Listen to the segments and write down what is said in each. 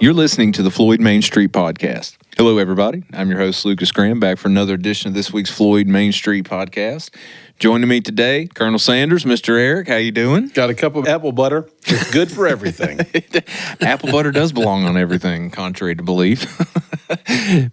You're listening to the Floyd Main Street Podcast. Hello, everybody. I'm your host, Lucas Graham, back for another edition of this week's Floyd Main Street Podcast. Joining me today, Colonel Sanders, Mr. Eric. How you doing? Got a cup of apple butter. It's good for everything. Apple butter does belong on everything, contrary to belief.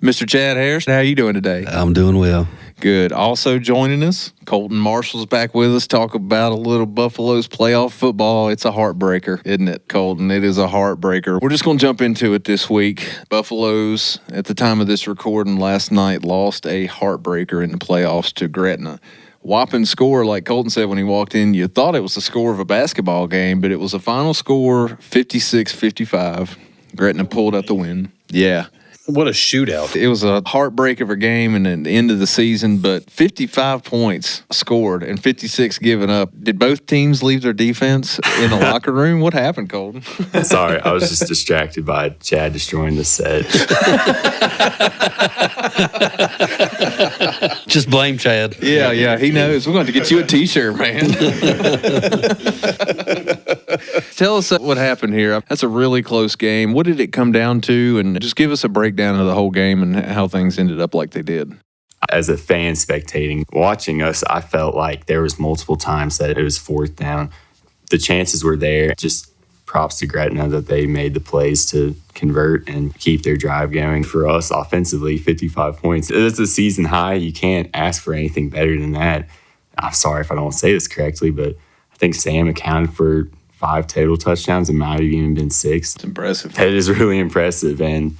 Mr. Chad Harris, how you doing today? I'm doing well. Good. Also joining us, Colton Marshall's back with us. Talk about a little Buffalo's playoff football. It's a heartbreaker, isn't it, Colton? It is a heartbreaker. We're just going to jump into it this week. Buffalo's, at the time of this recording last night, lost a heartbreaker in the playoffs to Gretna. Whopping score, like Colton said when he walked in, you thought it was the score of a basketball game, but it was a final score 56-55. Gretna pulled out the win. Yeah. What a shootout. It was a heartbreak of a game and at the end of the season, but 55 points scored and 56 given up. Did both teams leave their defense in the locker room? What happened, Colton? Sorry, I was just distracted by Chad destroying the set. Just blame Chad. Yeah, he knows. We're going to get you a T-shirt, man. Tell us what happened here. That's a really close game. What did it come down to? And just give us a breakdown of the whole game and how things ended up like they did. As a fan spectating, watching us, I felt like there was multiple times that it was fourth down. The chances were there. Just props to Gretna that they made the plays to convert and keep their drive going. For us, offensively, 55 points. It's a season high. You can't ask for anything better than that. I'm sorry if I don't say this correctly, but I think Sam accounted for 5 total touchdowns. It might have even been 6. It's impressive. It is really impressive. And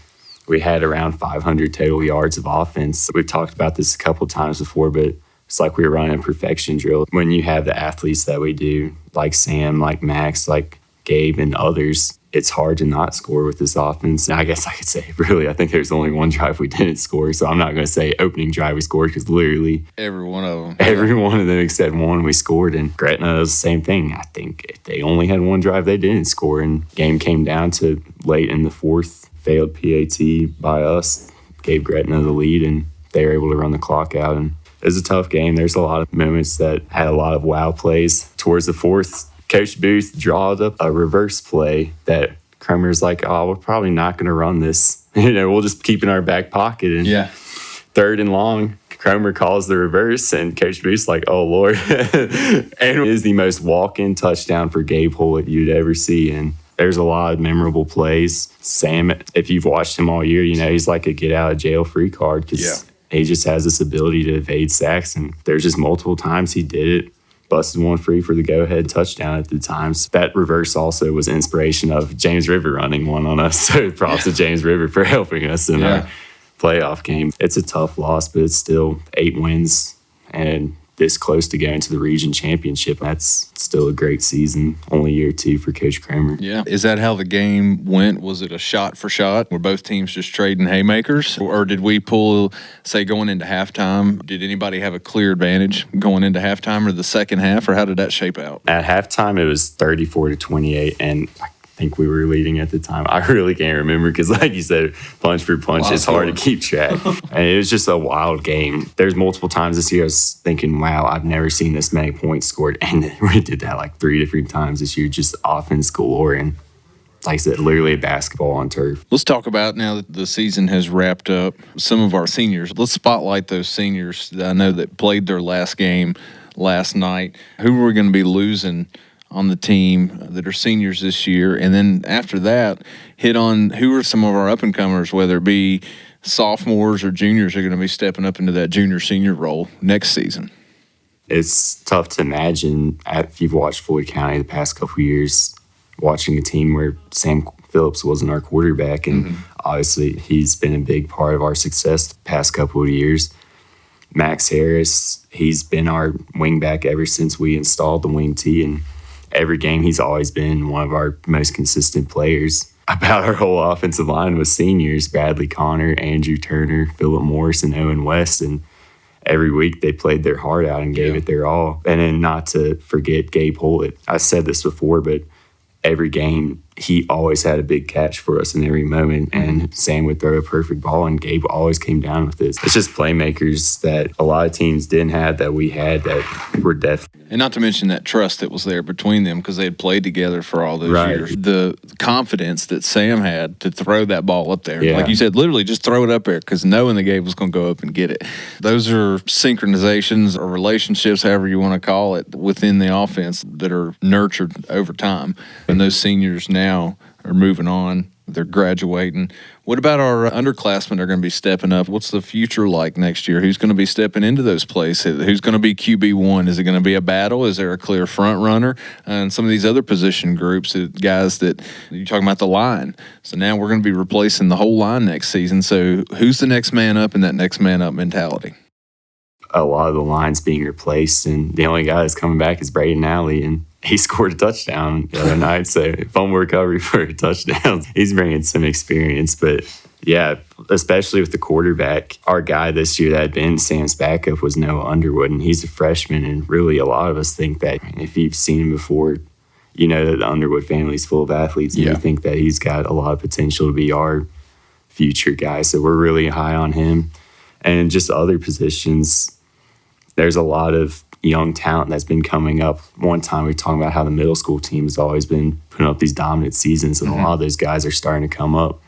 we had around 500 total yards of offense. We've talked about this a couple times before, but it's like we were running a perfection drill. When you have the athletes that we do, like Sam, like Max, like Gabe, and others, it's hard to not score with this offense. And I guess I could say, really, I think there's only one drive we didn't score. So I'm not going to say opening drive we scored because literally every one of them. Every one of them except one we scored. And Gretna was the same thing. I think if they only had one drive, they didn't score. And game came down to late in the fourth, failed PAT by us, gave Gretna the lead, and they were able to run the clock out. And it was a tough game. There's a lot of moments that had a lot of wow plays. Towards the fourth, Coach Booth drawed up a reverse play that Cromer's like, oh, we're probably not going to run this. We'll just keep in our back pocket. And third and long, Cromer calls the reverse, and Coach Booth's like, oh, Lord. And it is the most walk-in touchdown for Gabe Hollett you'd ever see. And there's a lot of memorable plays. Sam, if you've watched him all year, he's like a get-out-of-jail-free card because he just has this ability to evade sacks. And there's just multiple times he did it. Busted one free for the go-ahead touchdown at the times. That reverse also was inspiration of James River running one on us. So props to James River for helping us in our playoff game. It's a tough loss, but it's still 8 wins and this close to going to the region championship. That's still a great season. Only year 2 for Coach Kramer. Yeah. Is that how the game went? Was it a shot for shot? Were both teams just trading haymakers? Or did we pull, say, going into halftime? Did anybody have a clear advantage going into halftime or the second half? Or how did that shape out? At halftime, it was 34-28, and I think we were leading at the time. I really can't remember because, like you said, punch for punch, it's hard to keep track. And it was just a wild game. There's multiple times this year I was thinking, wow, I've never seen this many points scored. And we did that like 3 different times this year, just offense galore. And like I said, literally basketball on turf. Let's talk about, now that the season has wrapped up, some of our seniors. Let's spotlight those seniors that I know that played their last game last night. Who are we going to be losing on the team that are seniors this year? And then after that, hit on who are some of our up-and-comers, whether it be sophomores or juniors, are going to be stepping up into that junior-senior role next season. It's tough to imagine, if you've watched Floyd County the past couple of years, watching a team where Sam Phillips wasn't our quarterback. And obviously he's been a big part of our success the past couple of years. Max Harris, he's been our wingback ever since we installed the wing tee, and every game he's always been one of our most consistent players. About our whole offensive line was seniors: Bradley Connor, Andrew Turner, Philip Morris, and Owen West. And every week they played their heart out and gave it their all. And then not to forget Gabe Hollett. I said this before, but every game he always had a big catch for us in every moment, and Sam would throw a perfect ball, and Gabe always came down with this. It's just playmakers that a lot of teams didn't have that we had that were definitely. And not to mention that trust that was there between them because they had played together for all those years. The confidence that Sam had to throw that ball up there. Yeah. Like you said, literally just throw it up there because knowing that Gabe was going to go up and get it. Those are synchronizations or relationships, however you want to call it, within the offense that are nurtured over time. And those seniors now are moving on. They're graduating. What about our underclassmen that are going to be stepping up? What's the future like next year? Who's going to be stepping into those places? Who's going to be QB1? Is it going to be a battle? Is there a clear front runner? And some of these other position groups, guys that you're talking about the line. So now we're going to be replacing the whole line next season. So who's the next man up in that next man up mentality? A lot of the lines being replaced, and the only guy that's coming back is Braden Alley, and he scored a touchdown the other night, so fumble recovery for a touchdown. He's bringing some experience, but yeah, especially with the quarterback. Our guy this year that had been Sam's backup was Noah Underwood, and he's a freshman, and really a lot of us think that if you've seen him before, you know that the Underwood family is full of athletes, and we think that he's got a lot of potential to be our future guy, so we're really high on him. And just other positions, there's a lot of young talent that's been coming up. One time we were talking about how the middle school team has always been putting up these dominant seasons, and a lot of those guys are starting to come up.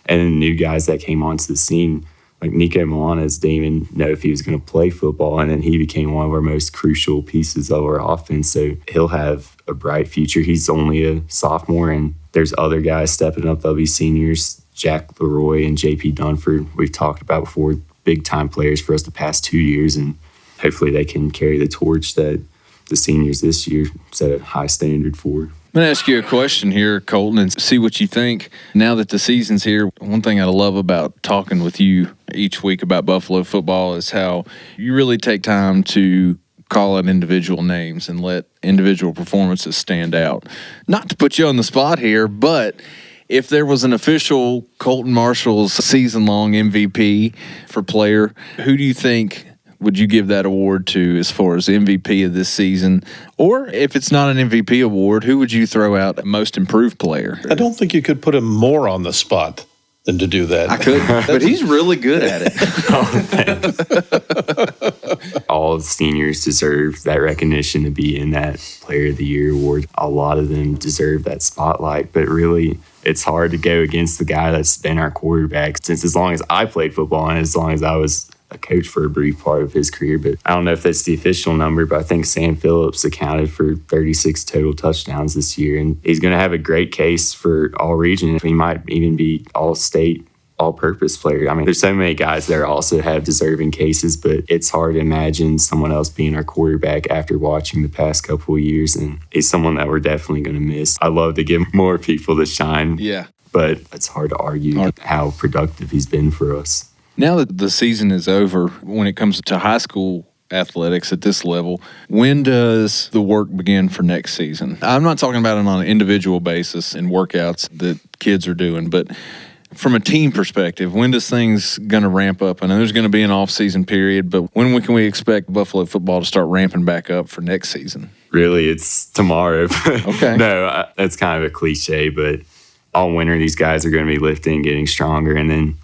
And then new guys that came onto the scene, like Nico Milanes, didn't even know if he was going to play football, and then he became one of our most crucial pieces of our offense. So he'll have a bright future. He's only a sophomore, and there's other guys stepping up. They'll be seniors. Jack Leroy and JP Dunford, we've talked about before, big-time players for us the past 2 years, and hopefully they can carry the torch that the seniors this year set a high standard for. I'm going to ask you a question here, Colton, and see what you think. Now that the season's here, one thing I love about talking with you each week about Buffalo football is how you really take time to call out individual names and let individual performances stand out. Not to put you on the spot here, but if there was an official Colton Marshall's season-long MVP for player, who do you think would you give that award to as far as MVP of this season? Or if it's not an MVP award, who would you throw out most improved player? I don't think you could put him more on the spot than to do that. I could, but he's really good at it. All seniors deserve that recognition to be in that Player of the Year award. A lot of them deserve that spotlight, but really it's hard to go against the guy that's been our quarterback since as long as I played football and as long as I was a coach for a brief part of his career. But I don't know if that's the official number, but I think Sam Phillips accounted for 36 total touchdowns this year, and he's going to have a great case for all region. He might even be all-state, all-purpose player. I mean, there's so many guys that also have deserving cases, but it's hard to imagine someone else being our quarterback after watching the past couple of years, and he's someone that we're definitely going to miss. I love to give more people the shine, but it's hard to argue how productive he's been for us. Now that the season is over, when it comes to high school athletics at this level, when does the work begin for next season? I'm not talking about it on an individual basis and workouts that kids are doing, but from a team perspective, when does things going to ramp up? I know there's going to be an off-season period, but when can we expect Buffalo football to start ramping back up for next season? Really, it's tomorrow. Okay. No, that's kind of a cliche, but all winter these guys are going to be lifting, getting stronger, and then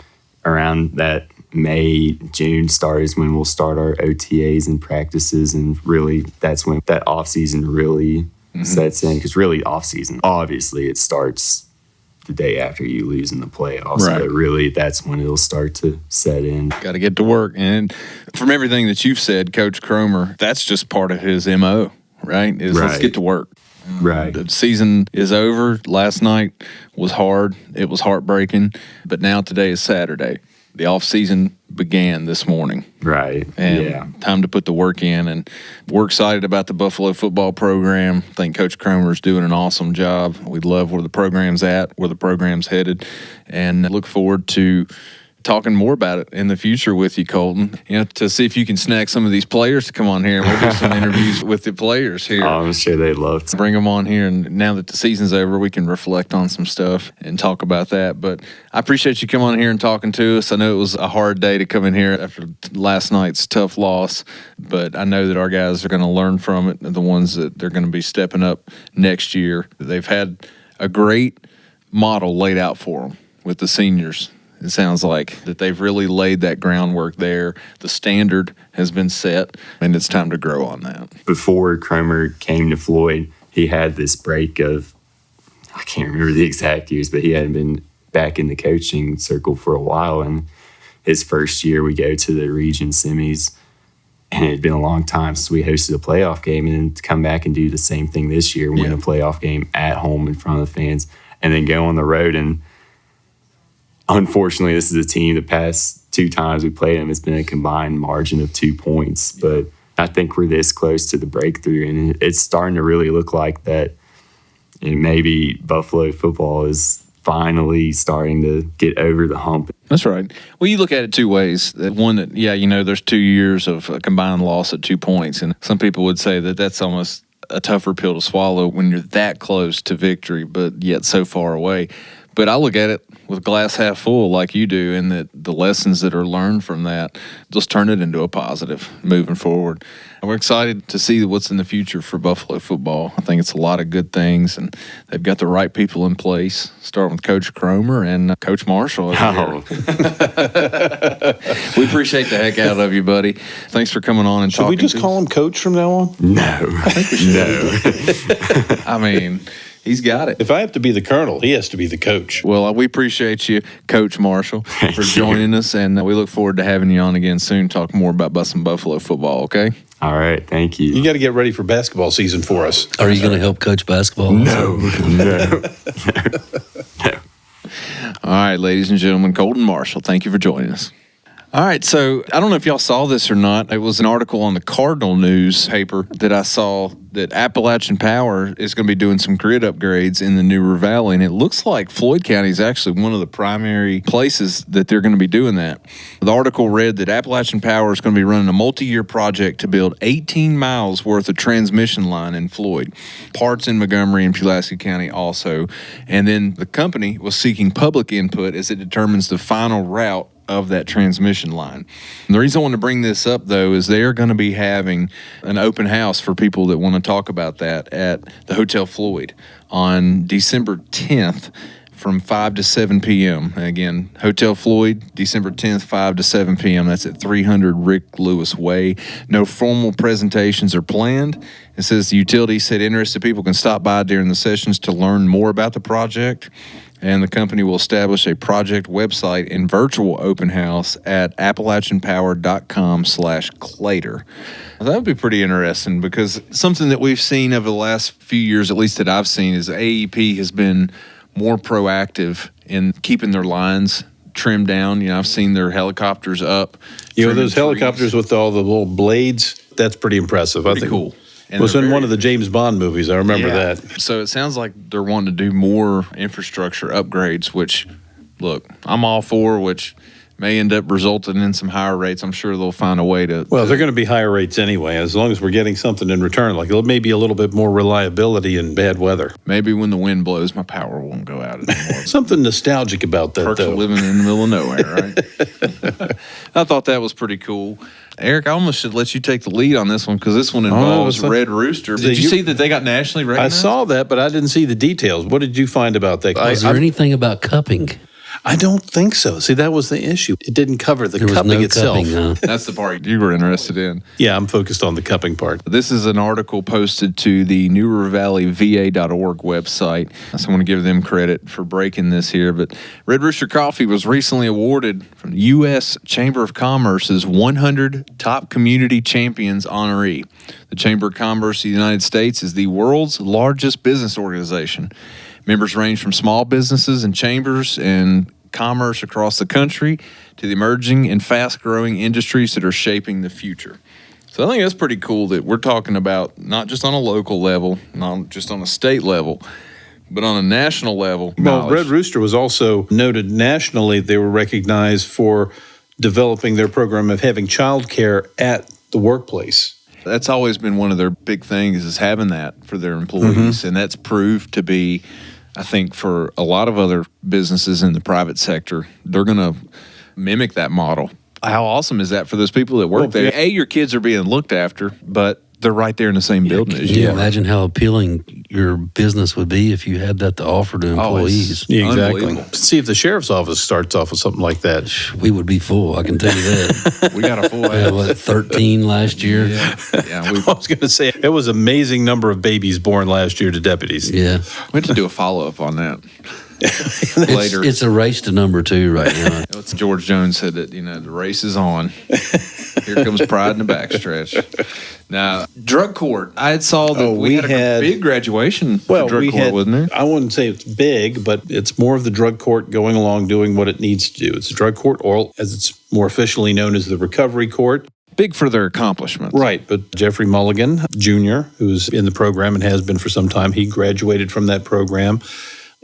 around that May, June start is when we'll start our OTAs and practices, and really that's when that off-season really sets in, because really off-season, obviously it starts the day after you lose in the playoffs, but really that's when it'll start to set in. Got to get to work, and from everything that you've said, Coach Cromer, that's just part of his MO, right? Let's get to work. Right. The season is over. Last night was hard. It was heartbreaking. But now today is Saturday. The off-season began this morning. Right. And time to put the work in. And we're excited about the Buffalo football program. I think Coach Cromer's doing an awesome job. We love where the program's at, where the program's headed, and look forward to talking more about it in the future with you, Colton, to see if you can snag some of these players to come on here, and we'll do some interviews with the players here. I'm sure they'd love to. Bring them on here, and now that the season's over, we can reflect on some stuff and talk about that. But I appreciate you coming on here and talking to us. I know it was a hard day to come in here after last night's tough loss, but I know that our guys are going to learn from it, the ones that they're going to be stepping up next year. They've had a great model laid out for them with the seniors. It sounds like that they've really laid that groundwork there. The standard has been set, and it's time to grow on that. Before Cromer came to Floyd, he had this break of, I can't remember the exact years, but he hadn't been back in the coaching circle for a while. And his first year, we go to the region semis, and it had been a long time since we hosted a playoff game. And then to come back and do the same thing this year, win a playoff game at home in front of the fans, and then go on the road. And unfortunately, this is a team the past 2 times we played them, it's been a combined margin of 2 points. But I think we're this close to the breakthrough, and it's starting to really look like that. And maybe Buffalo football is finally starting to get over the hump. That's right. Well, you look at it 2 ways. One that, there's 2 years of a combined loss at 2 points, and some people would say that that's almost a tougher pill to swallow when you're that close to victory, but yet so far away. But I look at it with glass half full like you do, and that the lessons that are learned from that, just turn it into a positive moving forward. And we're excited to see what's in the future for Buffalo football. I think it's a lot of good things, and they've got the right people in place, starting with Coach Cromer and Coach Marshall. We appreciate the heck out of you, buddy. Thanks for coming on and talking. Should we just call him Coach from now on? No. I think we should. No. I mean, he's got it. If I have to be the colonel, he has to be the coach. Well, we appreciate you, Coach Marshall, for joining us, and we look forward to having you on again soon, talk more about Bussin' Buffalo football, okay? All right, thank you. You got to get ready for basketball season for us. Are you going to help coach basketball? No. All right, ladies and gentlemen, Colton Marshall, thank you for joining us. All right, so I don't know if y'all saw this or not. It was an article on the Cardinal newspaper that I saw that Appalachian Power is going to be doing some grid upgrades in the new River Valley, and it looks like Floyd County is actually one of the primary places that they're going to be doing that. The article read that Appalachian Power is going to be running a multi-year project to build 18 miles worth of transmission line in Floyd, parts in Montgomery and Pulaski County also, and then the company was seeking public input as it determines the final route of that transmission line. And the reason I want to bring this up, though, is they are going to be having an open house for people that want to talk about that at the Hotel Floyd on December 10th from 5 to 7 p.m. Again, Hotel Floyd, December 10th, 5 to 7 p.m. That's at 300 Rick Lewis Way. No formal presentations are planned. It says the utility said interested people can stop by during the sessions to learn more about the project. And the company will establish a project website and virtual open house at appalachianpower.com/Clater. That would be pretty interesting because something that we've seen over the last few years, at least that I've seen, is AEP has been more proactive in keeping their lines trimmed down. I've seen their helicopters up. Those helicopters with all the little blades, that's pretty impressive. I think cool. It was in one of the James Bond movies. I remember that. So it sounds like they're wanting to do more infrastructure upgrades, which, look, I'm all for, which may end up resulting in some higher rates. I'm sure they'll find a way to. Well, they're going to be higher rates anyway, as long as we're getting something in return, like maybe a little bit more reliability in bad weather. Maybe when the wind blows, my power won't go out anymore. Something nostalgic about that, Perks though. of living in the middle of nowhere, right? I thought that was pretty cool. Eric, I almost should let you take the lead on this one because this one involves Red Rooster. Did you see that they got nationally recognized? I saw that, but I didn't see the details. What did you find about that? Was there anything about cupping? I don't think so. See, that was the issue. It didn't cover the cupping itself. Cupping, huh? That's the part you were interested in. Yeah, I'm focused on the cupping part. This is an article posted to the New River Valley VA.org website. So I want to give them credit for breaking this here. But Red Rooster Coffee was recently awarded from the U.S. Chamber of Commerce's 100 Top Community Champions honoree. The Chamber of Commerce of the United States is the world's largest business organization. Members range from small businesses and chambers and commerce across the country to the emerging and fast-growing industries that are shaping the future. So I think that's pretty cool that we're talking about not just on a local level, not just on a state level, but on a national level. Well, Red Rooster was also noted nationally. They were recognized for developing their program of having childcare at the workplace. That's always been one of their big things is having that for their employees, and that's proved to be, I think, for a lot of other businesses in the private sector, they're going to mimic that model. How awesome is that for those people that work there? A, your kids are being looked after, but they're right there in the same building Can as you you. imagine how appealing your business would be if you had that to offer to employees? Yeah, exactly. Unbelievable. See if the sheriff's office starts off with something like that. We would be full, I can tell you that. We got a full We had, house. 13 last year? Yeah, we I was going to say, it was an amazing number of babies born last year to deputies. Yeah. had to do a follow-up on that later. It's a race to number 2 right now. It's George Jones said that, the race is on. Here comes pride in the backstretch. Now, drug court. I saw that we had a big graduation for drug court, wasn't there? I wouldn't say it's big, but it's more of the drug court going along doing what it needs to do. It's a drug court, or as it's more officially known as the recovery court. Big for their accomplishments. Right, but Jeffrey Mulligan Jr., who's in the program and has been for some time, he graduated from that program.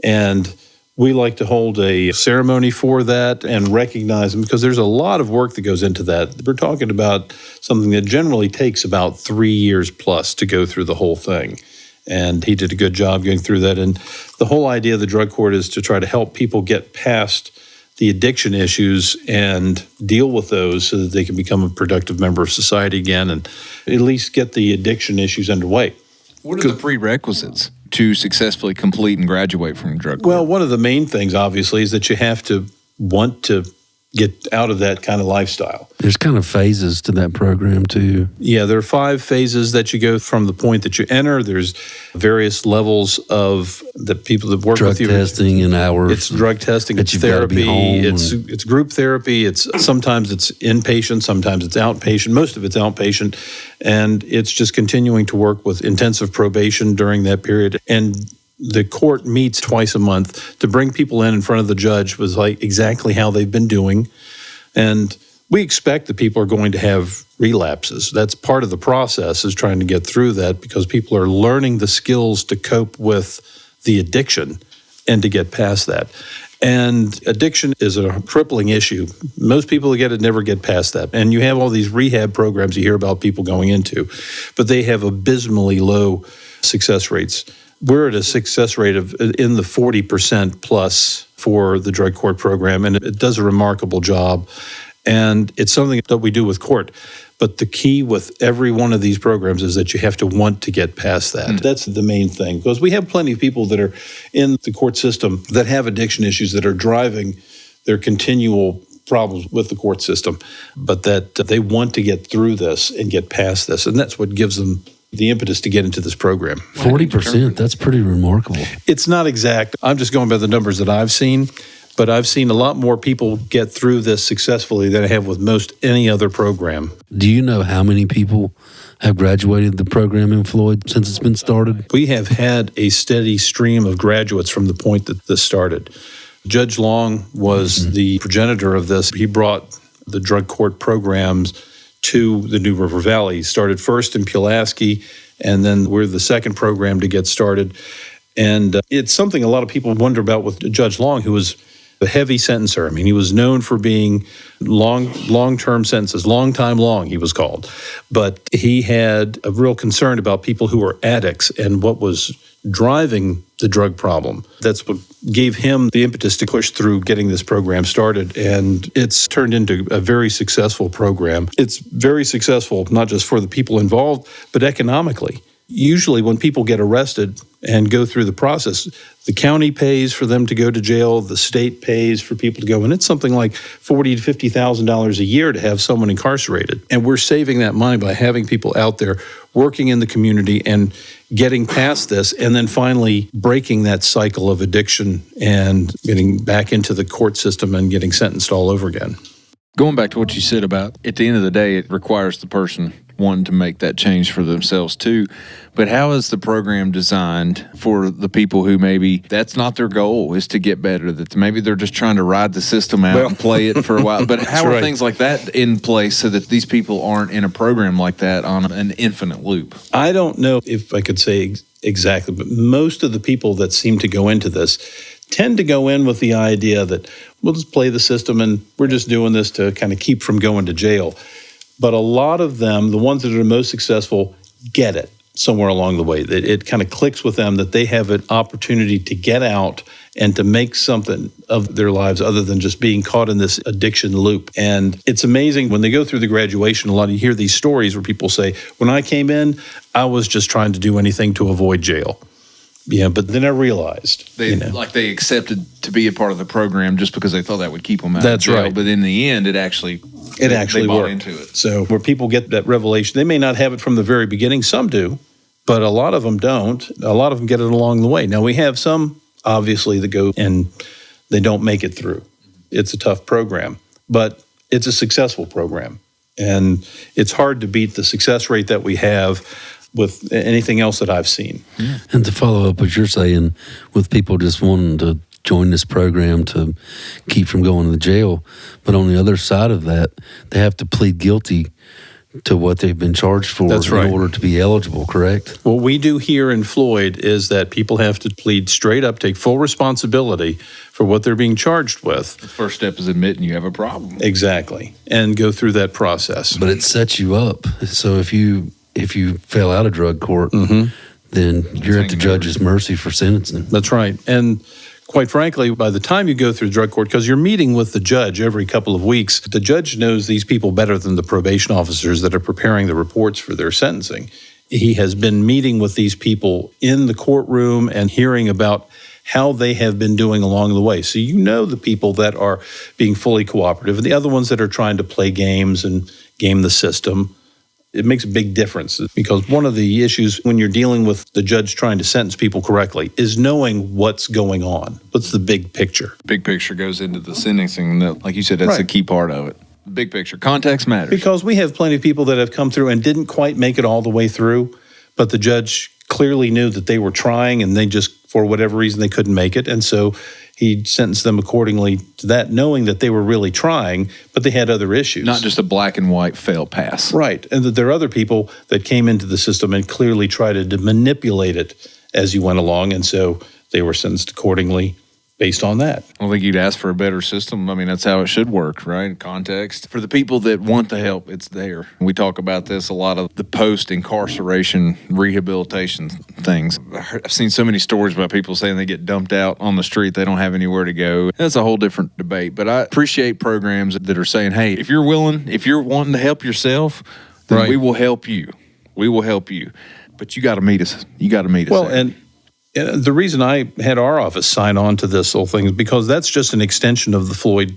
And we like to hold a ceremony for that and recognize him because there's a lot of work that goes into that. We're talking about something that generally takes about 3 years plus to go through the whole thing. And he did a good job going through that. And the whole idea of the drug court is to try to help people get past the addiction issues and deal with those so that they can become a productive member of society again and at least get the addiction issues underway. What are the prerequisites to successfully complete and graduate from drug court? Well, one of the main things, obviously, is that you have to want to get out of that kind of lifestyle. There's kind of phases to that program, too. Yeah, there are 5 phases that you go from the point that you enter. There's various levels of the people that work Drug with you. testing and hours. It's drug testing, that it's you've gotta be therapy, home it's group therapy, sometimes it's inpatient, sometimes it's outpatient, most of it's outpatient, and it's just continuing to work with intensive probation during that period. And the court meets twice a month to bring people in front of the judge with like exactly how they've been doing. And we expect that people are going to have relapses. That's part of the process, is trying to get through that, because people are learning the skills to cope with the addiction and to get past that. And addiction is a crippling issue. Most people who get it never get past that. And you have all these rehab programs you hear about people going into, but they have abysmally low success rates. We're at a success rate of in the 40% plus for the drug court program, and it does a remarkable job. And it's something that we do with court. But the key with every one of these programs is that you have to want to get past that. That's the main thing, because we have plenty of people that are in the court system that have addiction issues that are driving their continual problems with the court system, but that they want to get through this and get past this. And that's what gives them the impetus to get into this program. 40%, that's pretty remarkable. It's not exact. I'm just going by the numbers that I've seen, but I've seen a lot more people get through this successfully than I have with most any other program. Do you know how many people have graduated the program in Floyd since it's been started? We have had a steady stream of graduates from the point that this started. Judge Long was the progenitor of this. He brought the drug court programs to the New River Valley. He started first in Pulaski, and then we're the second program to get started. And it's something a lot of people wonder about with Judge Long, who was a heavy sentencer. I mean, he was known for being long-term sentences, long time long, he was called. But he had a real concern about people who were addicts and what was driving the drug problem. That's what gave him the impetus to push through getting this program started, and it's turned into a very successful program. It's very successful, not just for the people involved, but economically. Usually when people get arrested and go through the process, the county pays for them to go to jail, the state pays for people to go, and it's something like $40,000 to $50,000 a year to have someone incarcerated. And we're saving that money by having people out there working in the community and getting past this, and then finally breaking that cycle of addiction and getting back into the court system and getting sentenced all over again. Going back to what you said about, at the end of the day, it requires the person wanting to make that change for themselves too. But how is the program designed for the people who maybe that's not their goal, is to get better, that maybe they're just trying to ride the system out and play it for a while? But how are things like that in place so that these people aren't in a program like that on an infinite loop? I don't know if I could say exactly, but most of the people that seem to go into this tend to go in with the idea that we'll just play the system and we're just doing this to kind of keep from going to jail. But a lot of them, the ones that are most successful, get it. somewhere along the way. It kind of clicks with them that they have an opportunity to get out and to make something of their lives other than just being caught in this addiction loop. And it's amazing when they go through the graduation, a lot of you hear these stories where people say, when I came in, I was just trying to do anything to avoid jail. Yeah, but then I realized. They accepted to be a part of the program just because they thought that would keep them out That's of jail. right. But in the end, they actually bought worked. into it. So where people get that revelation, they may not have it from the very beginning. Some do, but a lot of them don't. A lot of them get it along the way. Now, we have some, obviously, that go and they don't make it through. It's a tough program, but it's a successful program. And it's hard to beat the success rate that we have with anything else that I've seen. And to follow up what you're saying, with people just wanting to join this program to keep from going to jail, but on the other side of that, they have to plead guilty to what they've been charged for That's right. in order to be eligible, correct? What we do here in Floyd is that people have to plead straight up, take full responsibility for what they're being charged with. The first step is admitting you have a problem. Exactly. And go through that process. But it sets you up. So if you fail out of drug court, then you're at the judge's mercy for sentencing. That's right. And quite frankly, by the time you go through drug court, because you're meeting with the judge every couple of weeks, the judge knows these people better than the probation officers that are preparing the reports for their sentencing. He has been meeting with these people in the courtroom and hearing about how they have been doing along the way. So you know the people that are being fully cooperative and the other ones that are trying to play games and game the system. It makes a big difference because one of the issues when you're dealing with the judge trying to sentence people correctly is knowing what's going on. What's the big picture? Big picture goes into the sentencing. Like you said, that's the key part of it. Big picture. Context matters. Because we have plenty of people that have come through and didn't quite make it all the way through, but the judge clearly knew that they were trying and they just, for whatever reason, they couldn't make it. And so he sentenced them accordingly to that, knowing that they were really trying, but they had other issues. Not just a black and white fail pass. Right. And that there are other people that came into the system and clearly tried to manipulate it as you went along. And so they were sentenced accordingly based on that. I don't think you'd ask for a better system. I mean, that's how it should work, right? Context. For the people that want the help, it's there. We talk about this a lot of the post-incarceration rehabilitation things. I've seen so many stories about people saying they get dumped out on the street, they don't have anywhere to go. That's a whole different debate. But I appreciate programs that are saying, hey, if you're willing, if you're wanting to help yourself, then we will help you. We will help you. But you got to meet us. You got to meet us. Well, and the reason I had our office sign on to this whole thing is because that's just an extension of the Floyd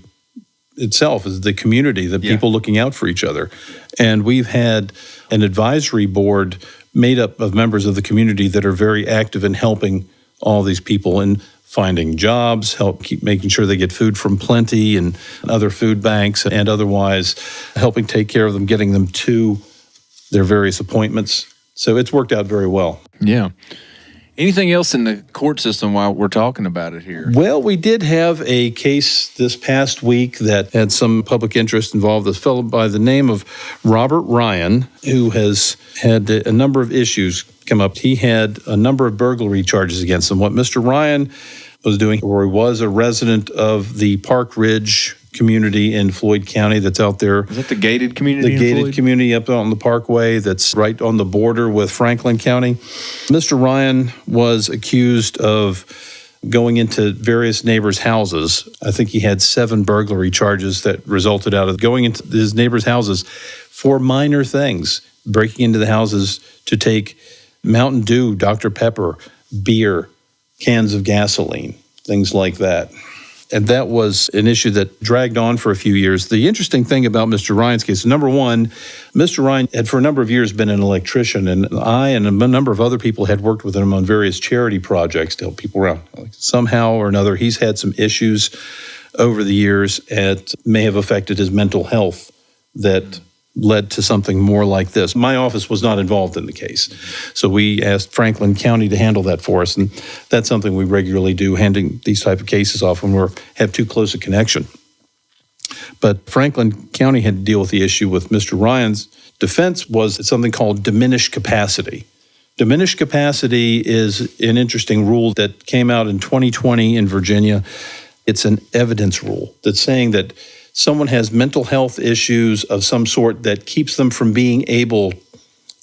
itself, is the community, the people looking out for each other. And we've had an advisory board made up of members of the community that are very active in helping all these people in finding jobs, help keep making sure they get food from Plenty and other food banks, and otherwise helping take care of them, getting them to their various appointments. So it's worked out very well. Yeah. Anything else in the court system while we're talking about it here? Well, we did have a case this past week that had some public interest involved. This fellow by the name of Robert Ryan, who has had a number of issues come up. He had a number of burglary charges against him. What Mr. Ryan was doing, or he was a resident of the Park Ridge community in Floyd County that's out there. Is that the gated community? The gated community up on the Parkway that's right on the border with Franklin County. Mr. Ryan was accused of going into various neighbors' houses. I think he had 7 burglary charges that resulted out of going into his neighbors' houses for minor things, breaking into the houses to take Mountain Dew, Dr. Pepper, beer, cans of gasoline, things like that. And that was an issue that dragged on for a few years. The interesting thing about Mr. Ryan's case, number one, Mr. Ryan had for a number of years been an electrician, and I and a number of other people had worked with him on various charity projects to help people around. Somehow or another, he's had some issues over the years that may have affected his mental health that led to something more like this. My office was not involved in the case. So we asked Franklin County to handle that for us. And that's something we regularly do, handing these type of cases off when we have too close a connection. But Franklin County had to deal with the issue with Mr. Ryan's defense was something called diminished capacity. Diminished capacity is an interesting rule that came out in 2020 in Virginia. It's an evidence rule that's saying that someone has mental health issues of some sort that keeps them from being able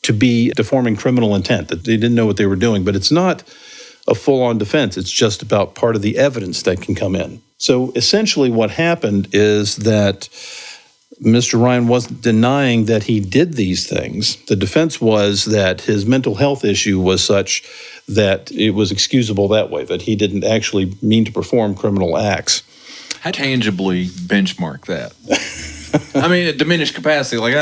to be forming criminal intent, that they didn't know what they were doing. But it's not a full-on defense. It's just about part of the evidence that can come in. So essentially what happened is that Mr. Ryan wasn't denying that he did these things. The defense was that his mental health issue was such that it was excusable that way, that he didn't actually mean to perform criminal acts. How tangibly benchmark that? I mean, a diminished capacity. Like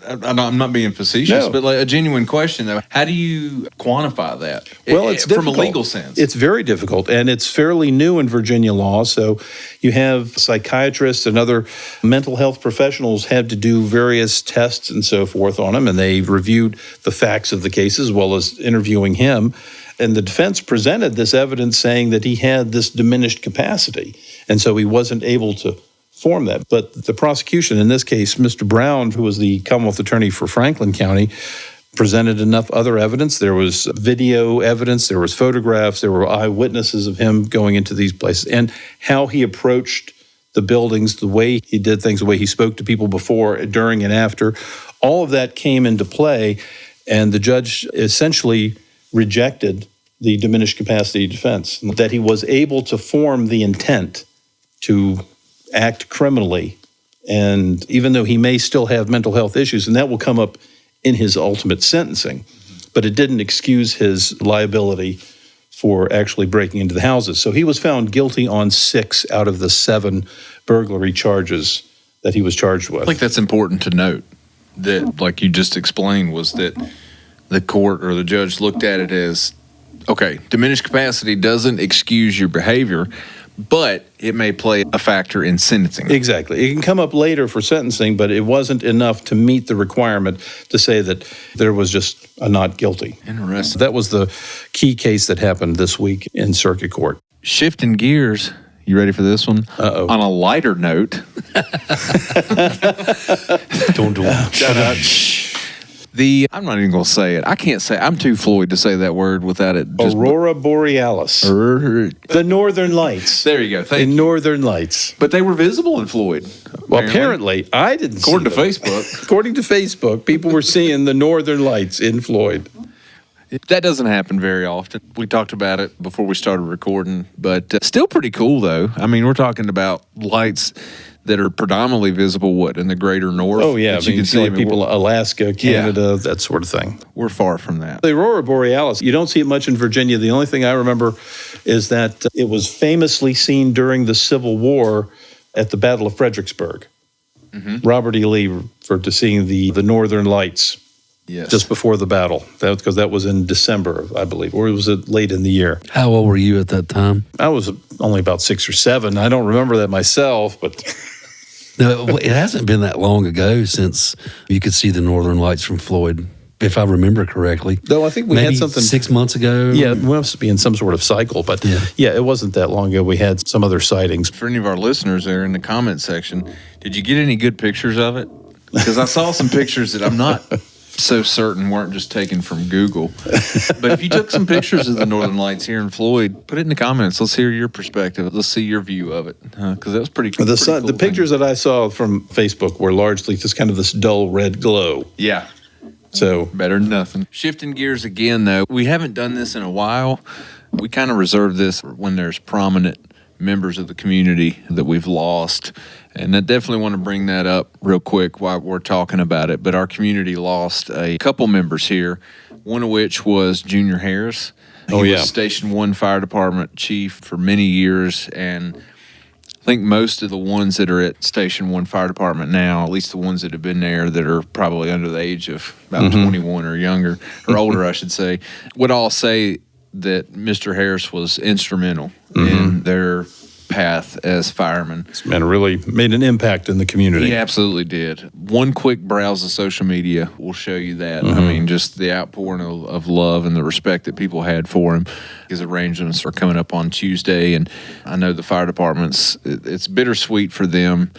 I'm not being facetious, but like a genuine question though. How do you quantify that? Well, it's from difficult. a legal sense. It's very difficult, and it's fairly new in Virginia law. So you have psychiatrists and other mental health professionals had to do various tests and so forth on him, and they reviewed the facts of the case as well as interviewing him. And the defense presented this evidence saying that he had this diminished capacity, and so he wasn't able to form that. But the prosecution, in this case, Mr. Brown, who was the Commonwealth Attorney for Franklin County, presented enough other evidence. There was video evidence, there was photographs, there were eyewitnesses of him going into these places, and how he approached the buildings, the way he did things, the way he spoke to people before, during, and after. All of that came into play, and the judge essentially rejected the diminished capacity defense, that he was able to form the intent to act criminally. And even though he may still have mental health issues, and that will come up in his ultimate sentencing, but it didn't excuse his liability for actually breaking into the houses. So he was found guilty on 6 out of the 7 burglary charges that he was charged with. I think that's important to note that, like you just explained, was that the court or the judge looked at it as, okay, diminished capacity doesn't excuse your behavior, but it may play a factor in sentencing. Exactly. It can come up later for sentencing, but it wasn't enough to meet the requirement to say that there was just a not guilty. Interesting. That was the key case that happened this week in circuit court. Shifting gears, you ready for this one? Uh-oh. On a lighter note. I'm not even going to say it. I can't say. I'm too Floyd to say that word without it. Aurora Borealis. The Northern Lights. There you go. The Northern Lights. But they were visible in Floyd. Well, apparently I didn't see them. According to Facebook. According to Facebook, people were seeing the Northern Lights in Floyd. That doesn't happen very often. We talked about it before we started recording, but still pretty cool, though. I mean, we're talking about lights that are predominantly visible, in the greater north? Oh, yeah. You can see like people, Alaska, Canada, that sort of thing. We're far from that. The Aurora Borealis, you don't see it much in Virginia. The only thing I remember is that it was famously seen during the Civil War at the Battle of Fredericksburg. Mm-hmm. Robert E. Lee referred to seeing the Northern Lights. Yes. Just before the battle, because that was in December, I believe, or was it late in the year? How old were you at that time? I was only about 6 or 7. I don't remember that myself, but... No, it hasn't been that long ago since you could see the Northern Lights from Floyd, if I remember correctly. No, I think we had something 6 months ago. Yeah, it must be in some sort of cycle, but yeah, it wasn't that long ago. We had some other sightings. For any of our listeners there in the comment section, did you get any good pictures of it? Because I saw some pictures that I'm not so certain weren't just taken from Google. But if you took some pictures of the Northern Lights here in Floyd, put it in the comments. Let's hear your perspective. Let's see your view of it, because that was pretty cool. The pictures that I saw from Facebook were largely just kind of this dull red glow. Yeah. So better than nothing. Shifting gears again, though, we haven't done this in a while. We kind of reserve this when there's prominent members of the community that we've lost. And I definitely want to bring that up real quick while we're talking about it. But our community lost a couple members here, one of which was Junior Harris. He was Station 1 Fire Department chief for many years. And I think most of the ones that are at Station 1 Fire Department now, at least the ones that have been there that are probably under the age of about 21 or younger, or older, I should say, would all say that Mr. Harris was instrumental in their path as firemen. This man really made an impact in the community. He absolutely did. One quick browse of social media will show you that. I mean, just the outpouring of love and the respect that people had for him. His arrangements are coming up on Tuesday, and I know the fire departments, it's bittersweet for them.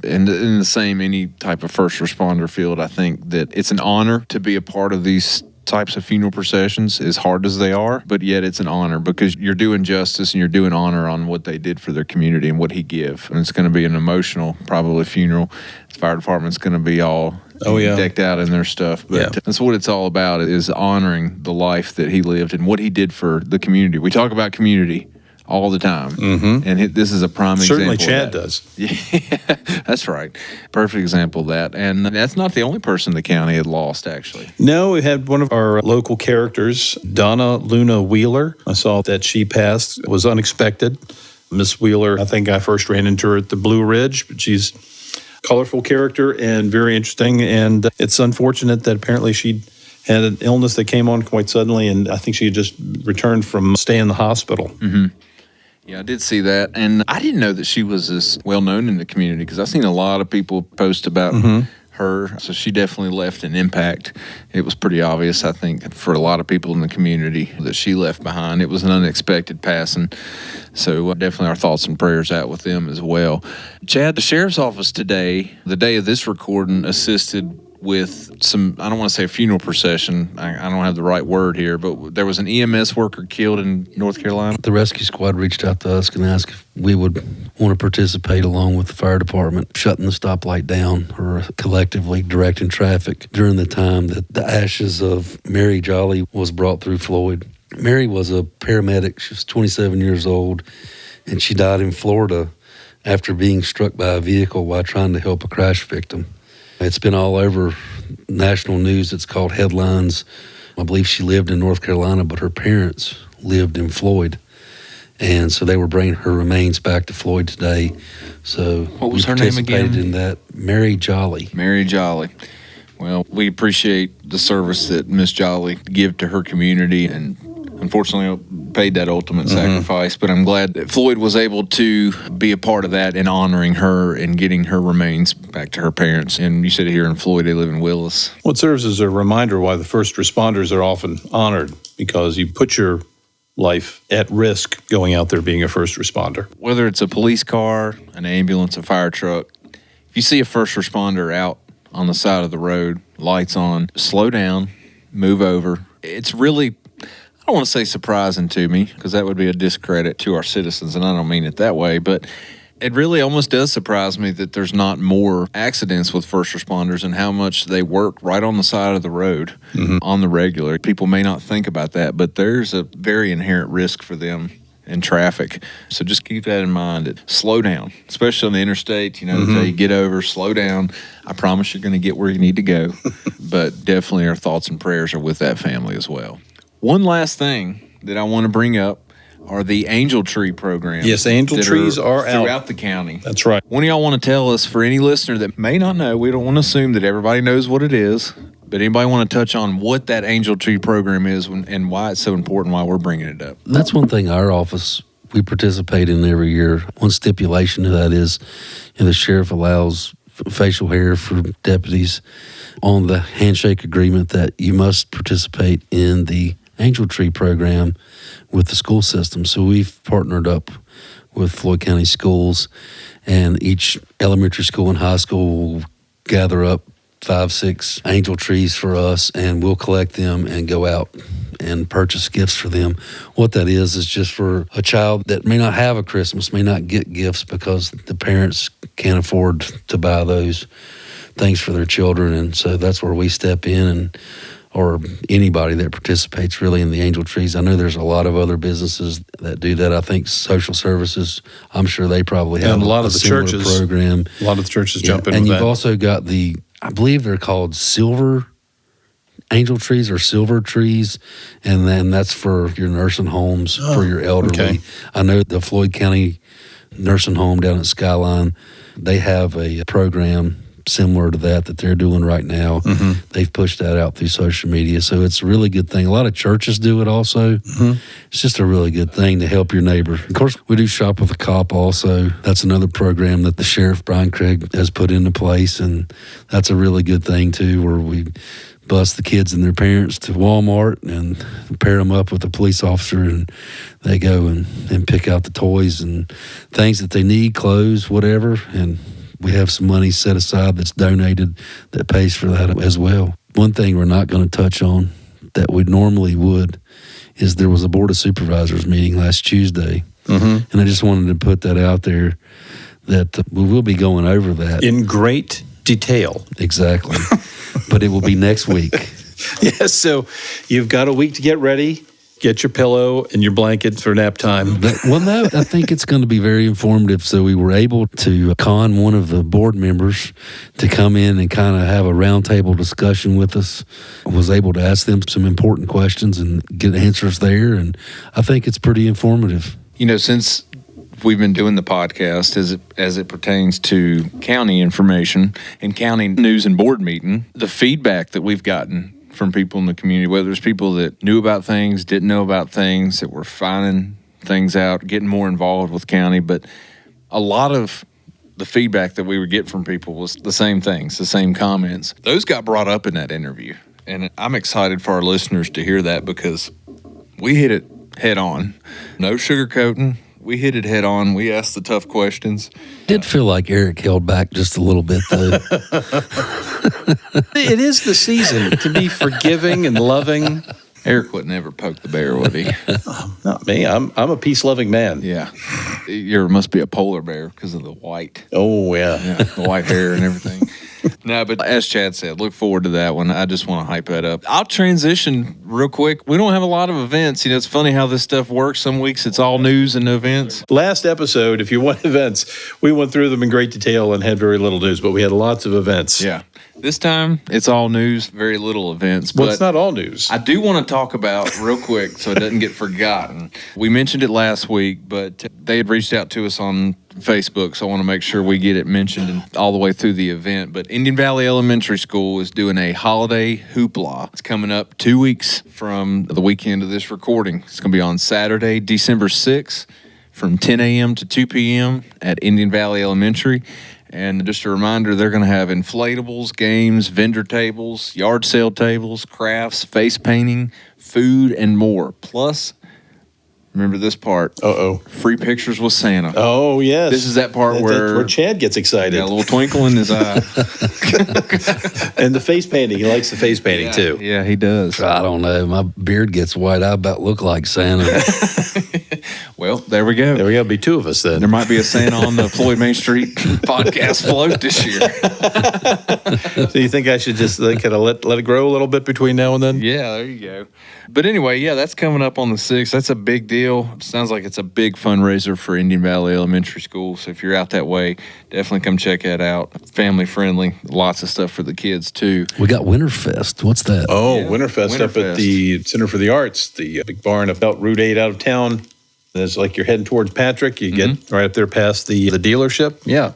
And in the same, any type of first responder field, I think that it's an honor to be a part of these types of funeral processions, as hard as they are, but yet it's an honor because you're doing justice and you're doing honor on what they did for their community and what he gave. And it's going to be an emotional, probably, funeral. The fire department's going to be all decked out in their stuff. But that's what it's all about, is honoring the life that he lived and what he did for the community. We talk about community all the time. And this is a prime Certainly example. Chad does. Yeah, that's right. Perfect example of that. And that's not the only person the county had lost, actually. No, we had one of our local characters, Donna Luna Wheeler. I saw that she passed. It was unexpected. Miss Wheeler, I think I first ran into her at the Blue Ridge, but she's a colorful character and very interesting. And it's unfortunate that apparently she had an illness that came on quite suddenly, and I think she had just returned from staying in the hospital. Yeah, I did see that. And I didn't know that she was as well known in the community because I've seen a lot of people post about her. So she definitely left an impact. It was pretty obvious, I think, for a lot of people in the community that she left behind. It was an unexpected passing. So definitely our thoughts and prayers out with them as well. Chad, the sheriff's office today, the day of this recording, assisted with some, I don't want to say a funeral procession. I don't have the right word here, but there was an EMS worker killed in North Carolina. The rescue squad reached out to us and asked if we would want to participate along with the fire department, shutting the stoplight down or collectively directing traffic during the time that the ashes of Mary Jolly was brought through Floyd. Mary was a paramedic. She was 27 years old, and she died in Florida after being struck by a vehicle while trying to help a crash victim. It's been all over national news. It's called headlines. I believe she lived in North Carolina, but her parents lived in Floyd. And so they were bringing her remains back to Floyd today. So what was her name again? In that, Mary Jolly. Mary Jolly. Well, we appreciate the service that Miss Jolly give to her community, and unfortunately paid that ultimate sacrifice. But I'm glad that Floyd was able to be a part of that and honoring her and getting her remains back to her parents. And you said here in Floyd, they live in Willis. Well, it serves as a reminder why the first responders are often honored, because you put your life at risk going out there being a first responder. Whether it's a police car, an ambulance, a fire truck, if you see a first responder out on the side of the road, lights on, slow down, move over. It's really, I don't want to say surprising to me, because that would be a discredit to our citizens, and I don't mean it that way, but it really almost does surprise me that there's not more accidents with first responders and how much they work right on the side of the road on the regular. People may not think about that, but there's a very inherent risk for them in traffic. So just keep that in mind. Slow down, especially on the interstate. You know, they tell you get over, slow down. I promise you're going to get where you need to go. But definitely our thoughts and prayers are with that family as well. One last thing that I want to bring up are the angel tree programs. Yes, angel trees are out throughout the county. That's right. One of y'all want to tell us, for any listener that may not know, we don't want to assume that everybody knows what it is, but anybody want to touch on what that angel tree program is and why it's so important, why we're bringing it up? That's one thing our office, we participate in every year. One stipulation to that is, the sheriff allows facial hair for deputies on the handshake agreement that you must participate in the angel tree program with the school system. So we've partnered up with Floyd County Schools, and each elementary school and high school will gather up 5-6 angel trees for us, and we'll collect them and go out and purchase gifts for them. What that is just for a child that may not have a Christmas, may not get gifts because the parents can't afford to buy those things for their children. And so that's where we step in, or anybody that participates really in the angel trees. I know there's a lot of other businesses that do that. I think social services, I'm sure they probably have a lot of the churches program. A lot of the churches jump in and with you've that. also got I believe they're called silver angel trees or silver trees, and then that's for your nursing homes, for your elderly. Okay. I know the Floyd County nursing home down at Skyline, they have a program similar to that they're doing right now. They've pushed that out through social media, so it's a really good thing. A lot of churches do it also. It's just a really good thing to help your neighbor. Of course, we do Shop with a Cop also. That's another program that the Sheriff Brian Craig has put into place, and that's a really good thing too, where we bus the kids and their parents to Walmart and pair them up with a police officer, and they go and pick out the toys and things that they need, clothes, whatever, and we have some money set aside that's donated that pays for that as well. One thing we're not going to touch on that we normally would is there was a Board of Supervisors meeting last Tuesday. And I just wanted to put that out there that we will be going over that. In great detail. Exactly. But it will be next week. Yes, so you've got a week to get ready. Get your pillow and your blanket for nap time. No, I think it's going to be very informative. So we were able to con one of the board members to come in and kind of have a roundtable discussion with us. I was able to ask them some important questions and get answers there. And I think it's pretty informative. You know, since we've been doing the podcast as it pertains to county information and county news and board meeting, the feedback that we've gotten from people in the community, whether it's people that knew about things, didn't know about things, that were finding things out, getting more involved with county. But a lot of the feedback that we would get from people was the same things, the same comments. Those got brought up in that interview. And I'm excited for our listeners to hear that because we hit it head on. No sugarcoating. We hit it head on. We asked the tough questions. Did feel like Eric held back just a little bit, though. It is the season to be forgiving and loving. Eric would never poke the bear, would he? Not me. I'm a peace-loving man. Yeah. You must be a polar bear because of the white. Oh, yeah. The white hair and everything. No, but as Chad said, look forward to that one. I just want to hype that up. I'll transition real quick. We don't have a lot of events. You know, it's funny how this stuff works. Some weeks it's all news and no events. Last episode, if you want events, we went through them in great detail and had very little news, but we had lots of events. Yeah. This time it's all news, very little events. Well, but it's not all news. I do want to talk about real quick so it doesn't get forgotten. We mentioned it last week, but they had reached out to us on Facebook, so I want to make sure we get it mentioned and all the way through the event. But Indian Valley Elementary School is doing a holiday hoopla. It's coming up 2 weeks from the weekend of this recording. It's going to be on Saturday, December 6th from 10 a.m. to 2 p.m. at Indian Valley Elementary. And just a reminder, they're going to have inflatables, games, vendor tables, yard sale tables, crafts, face painting, food, and more. Plus, remember this part. Free pictures with Santa. Oh, yes. This is that part where Chad gets excited. Yeah, a little twinkle in his eye. And the face painting. He likes the face painting, too. Yeah, he does. I don't know. My beard gets white. I about look like Santa. Well, there we go. There we go. Be two of us then. There might be a Santa on the Floyd Main Street podcast float this year. So you think I should just kind of let it grow a little bit between now and then? Yeah, there you go. But anyway, yeah, that's coming up on the 6th. That's a big deal. Sounds like it's a big fundraiser for Indian Valley Elementary School. So if you're out that way, definitely come check that out. Family friendly. Lots of stuff for the kids, too. We got Winterfest. What's that? Oh, yeah. Winterfest up at the Center for the Arts, the big barn about Route 8 out of town. And it's like you're heading towards Patrick. You get right up there past the dealership. Yeah.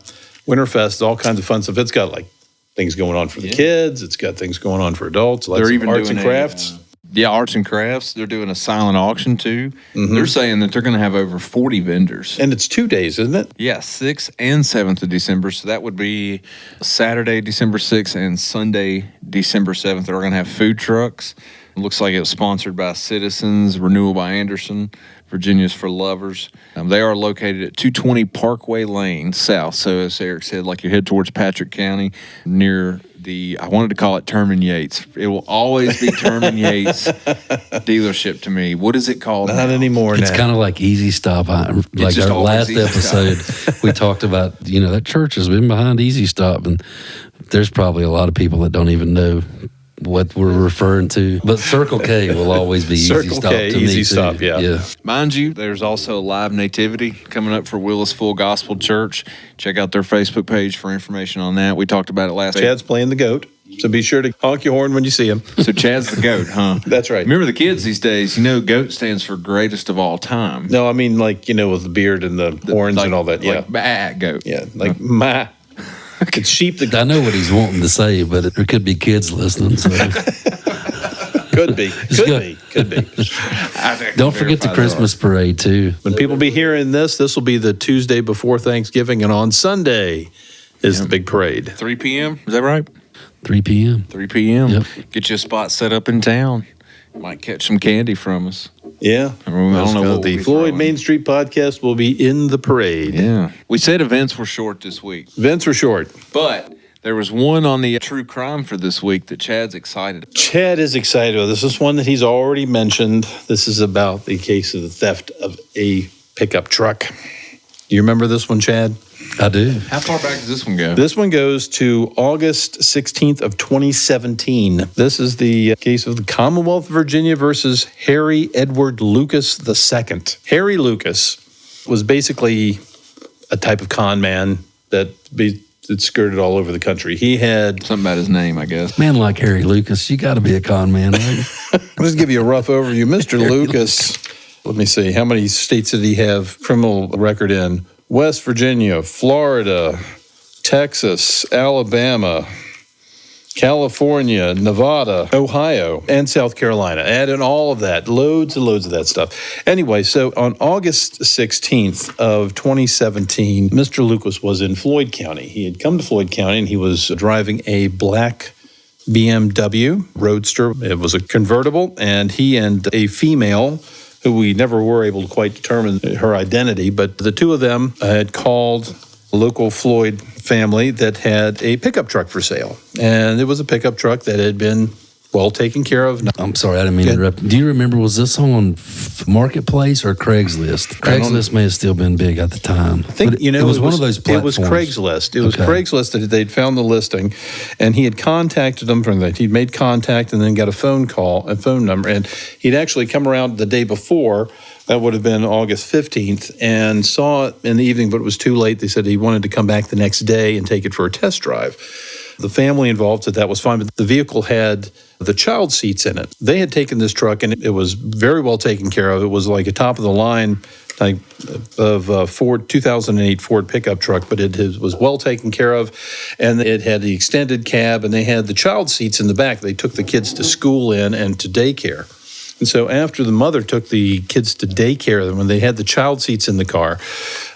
Winterfest, all kinds of fun stuff. It's got like things going on for the kids. It's got things going on for adults. Lots of arts and crafts. Arts and crafts. They're doing a silent auction, too. They're saying that they're going to have over 40 vendors. And it's 2 days, isn't it? Yeah, 6th and 7th of December. So that would be Saturday, December 6th, and Sunday, December 7th. They're going to have food trucks. It looks like it was sponsored by Citizens, Renewal by Anderson, Virginia's for Lovers. They are located at 220 Parkway Lane South. So as Eric said, like you head towards Patrick County near I wanted to call it Terman Yates. It will always be Terman Yates dealership to me. What is it called? Not anymore now. It's kind of like Easy Stop. Like our last episode, we talked about, that church has been behind Easy Stop. And there's probably a lot of people that don't even know what we're referring to. But Circle K will always be Easy Stop to me, Easy too. Stop, yeah. Mind you, there's also live nativity coming up for Willis Full Gospel Church. Check out their Facebook page for information on that. We talked about it last week. Chad's playing the goat, so be sure to honk your horn when you see him. So Chad's the goat, huh? That's right. Remember the kids these days, GOAT stands for greatest of all time. No, I mean with the beard and the horns and all that, yeah. Like goat. Yeah, like ma. It's sheep. I know what he's wanting to say, but there could be kids listening. So. Could be. Don't forget the Christmas parade, too. When people be hearing this will be the Tuesday before Thanksgiving, and on Sunday is the big parade. 3 p.m., is that right? 3 p.m. 3 p.m. Yep. Get you a spot set up in town. Might catch some candy from us. Yeah. I don't know what the Floyd Main Street podcast will be in the parade. Yeah. We said events were short this week. Events were short. But There was one on the true crime for this week that Chad's excited about. Chad is excited about. This is one that he's already mentioned. This is about the case of the theft of a pickup truck. Do you remember this one, Chad? I do. How far back does this one go? This one goes to August 16th of 2017. This is the case of the Commonwealth of Virginia versus Harry Edward Lucas II. Harry Lucas was basically a type of con man that skirted all over the country. He had... Something about his name, I guess. Man like Harry Lucas, you got to be a con man, right? I'll just give you a rough overview. Mr. Lucas, let me see, how many states did he have criminal record in? West Virginia, Florida, Texas, Alabama, California, Nevada, Ohio, and South Carolina. Add in all of that, loads and loads of that stuff. Anyway, so on August 16th of 2017, Mr. Lucas was in Floyd County. He had come to Floyd County, and he was driving a black BMW Roadster. It was a convertible, and he and a female, who we never were able to quite determine her identity, but the two of them had called a local Floyd family that had a pickup truck for sale. And it was a pickup truck that had been well taken care of. I'm sorry, I didn't mean to interrupt. Do you remember, was this on Marketplace or Craigslist? Craigslist may have still been big at the time. I think, it was one of those platforms. It was Craigslist. It was Craigslist that they'd found the listing, and he had contacted them from that. He'd made contact and then got a phone number, and he'd actually come around the day before. That would have been August 15th, and saw it in the evening, but it was too late. They said he wanted to come back the next day and take it for a test drive. The family involved said that was fine, but the vehicle had the child seats in it. They had taken this truck, and it was very well taken care of. It was like a top-of-the-line type of Ford 2008 Ford pickup truck, but it was well taken care of, and it had the extended cab, and they had the child seats in the back. They took the kids to school in and to daycare. And so after the mother took the kids to daycare, when they had the child seats in the car,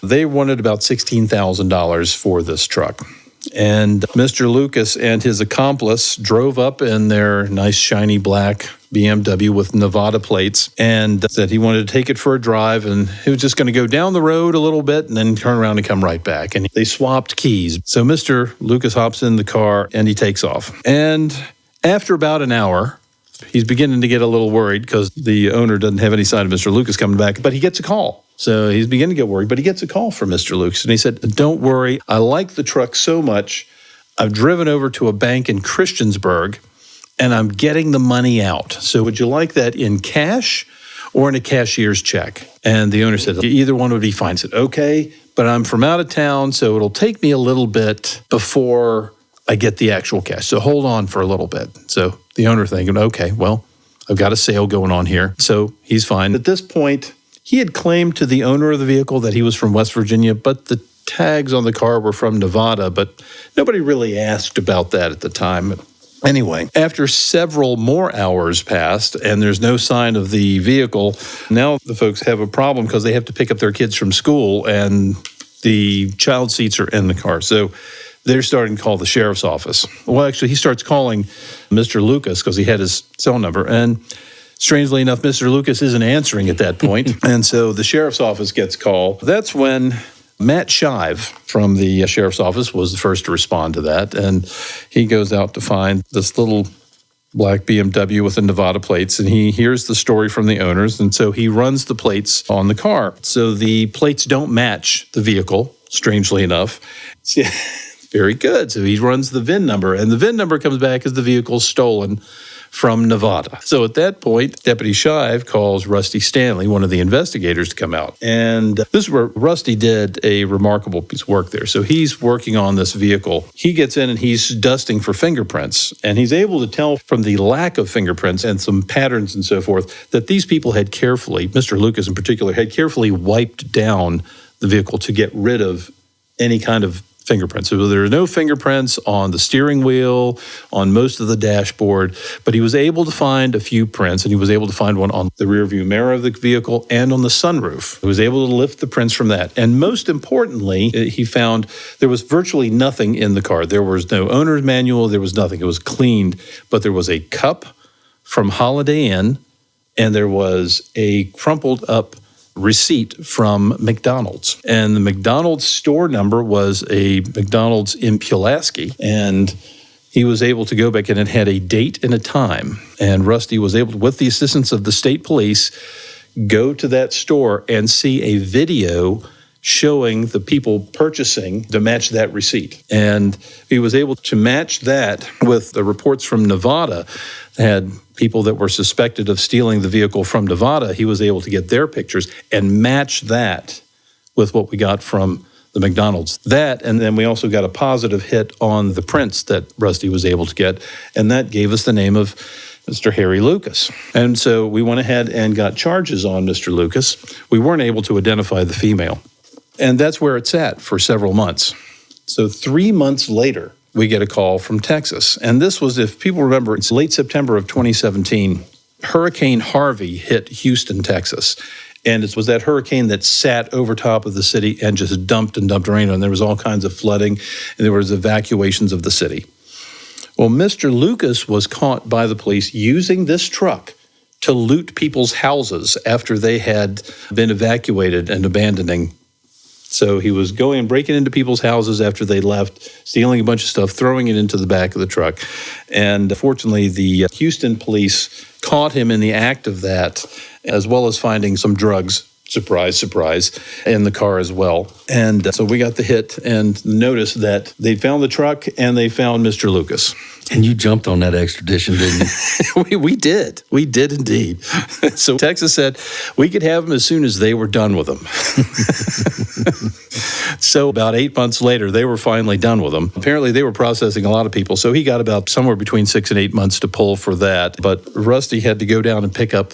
they wanted about $16,000 for this truck. And Mr. Lucas and his accomplice drove up in their nice shiny black BMW with Nevada plates and said he wanted to take it for a drive, and he was just going to go down the road a little bit and then turn around and come right back. And they swapped keys. So Mr. Lucas hops in the car and he takes off. And after about an hour, he's beginning to get a little worried because the owner doesn't have any sign of Mr. Lucas coming back, but he gets a call. So he's beginning to get worried, but he gets a call from Mr. Lucas, and he said, "Don't worry, I like the truck so much, I've driven over to a bank in Christiansburg, and I'm getting the money out. So would you like that in cash or in a cashier's check?" And the owner said, "Either one would be fine." I said, "Okay, but I'm from out of town, so it'll take me a little bit before I get the actual cash. So hold on for a little bit." So the owner thinking, okay, well, I've got a sale going on here. So he's fine. At this point, he had claimed to the owner of the vehicle that he was from West Virginia, but the tags on the car were from Nevada, but nobody really asked about that at the time. Anyway, after several more hours passed and there's no sign of the vehicle, now the folks have a problem because they have to pick up their kids from school and the child seats are in the car. So they're starting to call the sheriff's office. Well, actually, he starts calling Mr. Lucas because he had his cell number. And strangely enough, Mr. Lucas isn't answering at that point. And so the sheriff's office gets called. That's when Matt Shive from the sheriff's office was the first to respond to that. And he goes out to find this little black BMW with the Nevada plates, and he hears the story from the owners. And so he runs the plates on the car. So the plates don't match the vehicle, strangely enough. Very good. So he runs the VIN number, and the VIN number comes back as the vehicle stolen from Nevada. So at that point, Deputy Shive calls Rusty Stanley, one of the investigators, to come out. And this is where Rusty did a remarkable piece of work there. So he's working on this vehicle. He gets in and he's dusting for fingerprints, and he's able to tell from the lack of fingerprints and some patterns and so forth that these people had carefully, Mr. Lucas in particular, had carefully wiped down the vehicle to get rid of any kind of fingerprints. So there are no fingerprints on the steering wheel, on most of the dashboard, but he was able to find a few prints, and he was able to find one on the rearview mirror of the vehicle and on the sunroof. He was able to lift the prints from that. And most importantly, he found there was virtually nothing in the car. There was no owner's manual. There was nothing. It was cleaned, but there was a cup from Holiday Inn, and there was a crumpled up receipt from McDonald's. And the McDonald's store number was a McDonald's in Pulaski. And he was able to go back, and it had a date and a time. And Rusty was able to, with the assistance of the state police, go to that store and see a video showing the people purchasing to match that receipt. And he was able to match that with the reports from Nevada. They had people that were suspected of stealing the vehicle from Nevada. He was able to get their pictures and match that with what we got from the McDonald's. That, and then we also got a positive hit on the prints that Rusty was able to get, and that gave us the name of Mr. Harry Lucas. And so we went ahead and got charges on Mr. Lucas. We weren't able to identify the female. And that's where it's at for several months. So 3 months later, we get a call from Texas. And this was, if people remember, it's late September of 2017, Hurricane Harvey hit Houston, Texas. And it was that hurricane that sat over top of the city and just dumped rain on. There was all kinds of flooding, and there was evacuations of the city. Well, Mr. Lucas was caught by the police using this truck to loot people's houses after they had been evacuated and abandoning. So he was going and breaking into people's houses after they left, stealing a bunch of stuff, throwing it into the back of the truck. And fortunately, the Houston police caught him in the act of that, as well as finding some drugs, surprise, surprise, in the car as well. And so we got the hit and noticed that they found the truck and they found Mr. Lucas. And you jumped on that extradition, didn't you? We did. We did indeed. So Texas said we could have him as soon as they were done with him. So about 8 months later, they were finally done with him. Apparently, they were processing a lot of people. So he got about somewhere between 6 and 8 months to pull for that. But Rusty had to go down and pick up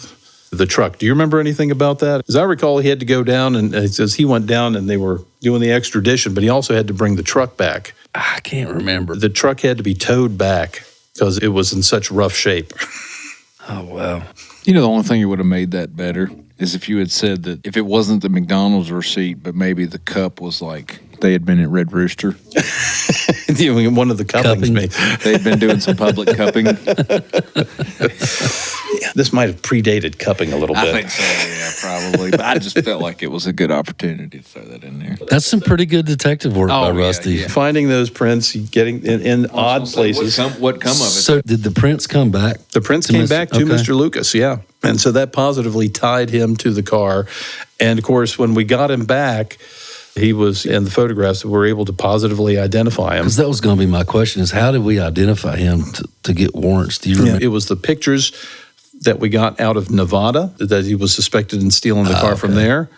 the truck. Do you remember anything about that? As I recall, he had to go down, and it says he went down and they were doing the extradition, but he also had to bring the truck back. I can't remember. The truck had to be towed back because it was in such rough shape. Oh, wow. You know, the only thing that would have made that better is if you had said that if it wasn't the McDonald's receipt, but maybe the cup was like they had been at Red Rooster. One of the cuppings, maybe. They'd been doing some public cupping. This might have predated cupping a little bit. I think so, yeah, probably. But I just felt like it was a good opportunity to throw that in there. That's some pretty good detective work by Rusty. Yeah. Finding those prints, getting in odd places. What come of it? So did the prints come back? The prints came back to Mr. Lucas, yeah. And so that positively tied him to the car. And of course, when we got him back, he was in the photographs that were able to positively identify him. Because that was going to be my question, is how did we identify him to get warrants? Do you remember? It was the pictures that we got out of Nevada, that he was suspected in stealing the car from there,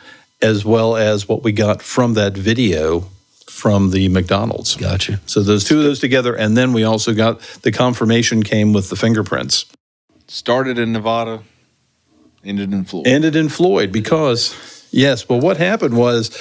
as well as what we got from that video from the McDonald's. Gotcha. So those two of those together, and then we also got the confirmation came with the fingerprints. Started in Nevada, ended in Floyd. Ended in Floyd because, yes, well, what happened was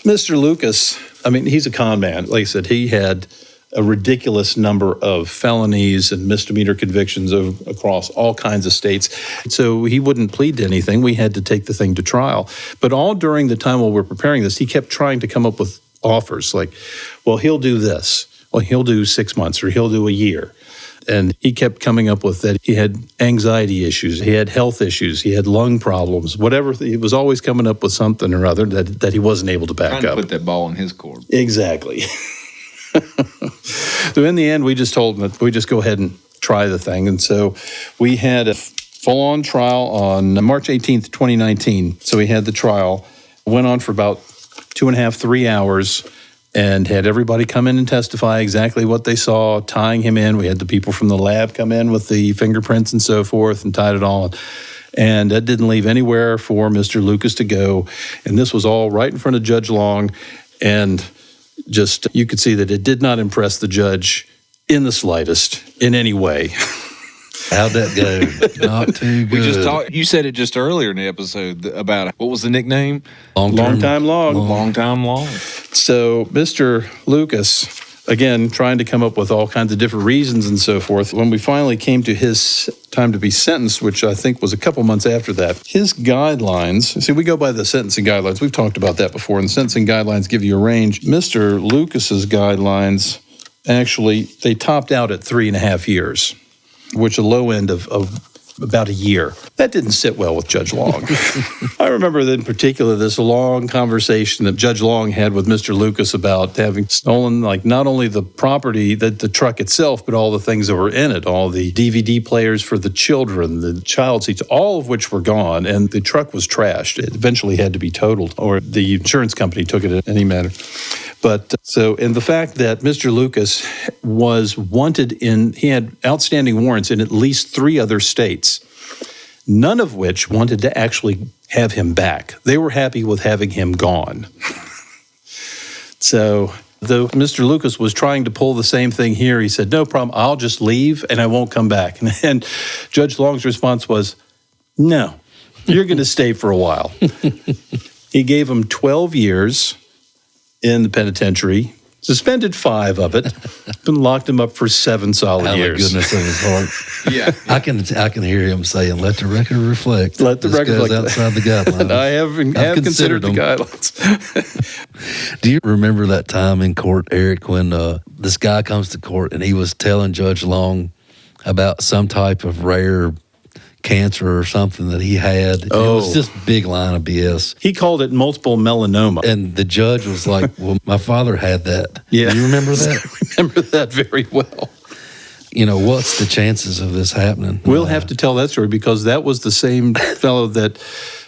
Mr. Lucas, I mean, he's a con man. Like I said, he had a ridiculous number of felonies and misdemeanor convictions across all kinds of states. So he wouldn't plead to anything. We had to take the thing to trial. But all during the time while we're preparing this, he kept trying to come up with offers like, well, he'll do this. Well, he'll do 6 months or he'll do a year. And he kept coming up with that. He had anxiety issues. He had health issues. He had lung problems. Whatever. He was always coming up with something or other that he wasn't able to back Trying up. to put that ball in his court. Exactly. So in the end, we just told him that we just go ahead and try the thing. And so we had a full-on trial on March 18th, 2019. So we had the trial. Went on for about 2.5, 3 hours. And had everybody come in and testify exactly what they saw, tying him in. We had the people from the lab come in with the fingerprints and so forth and tied it all. And that didn't leave anywhere for Mr. Lucas to go. And this was all right in front of Judge Long. And just, you could see that it did not impress the judge in the slightest, in any way. How'd that go? Not too good. We just talked. You said it just earlier in the episode about what was the nickname? Long time long. Long time long. So Mr. Lucas, again, trying to come up with all kinds of different reasons and so forth. When we finally came to his time to be sentenced, which I think was a couple months after that, his guidelines, see, we go by the sentencing guidelines. We've talked about that before, and the sentencing guidelines give you a range. Mr. Lucas's guidelines, actually, they topped out at 3.5 years, which a low end of about a year. That didn't sit well with Judge Long. I remember that in particular this long conversation that Judge Long had with Mr. Lucas about having stolen not only the property, the truck itself, but all the things that were in it, all the DVD players for the children, the child seats, all of which were gone, and the truck was trashed. It eventually had to be totaled, or the insurance company took it in any manner. But and the fact that Mr. Lucas was wanted he had outstanding warrants in at least 3 other states, none of which wanted to actually have him back. They were happy with having him gone. So, though Mr. Lucas was trying to pull the same thing here, he said, no problem, I'll just leave and I won't come back. And Judge Long's response was, no, you're going to stay for a while. He gave him 12 years in the penitentiary, suspended 5 of it, and locked him up for 7 solid years. Out of the goodness of his heart. Yeah. I can hear him saying, let the record reflect. Let the record reflect. Outside the guidelines. I have considered the guidelines. Do you remember that time in court, Eric, when this guy comes to court and he was telling Judge Long about some type of rare cancer or something that he had? It was just a big line of BS. He called it multiple melanoma. And the judge was like, well, my father had that. Yeah. Do you remember that? I remember that very well. What's the chances of this happening? We'll have to tell that story because that was the same fellow that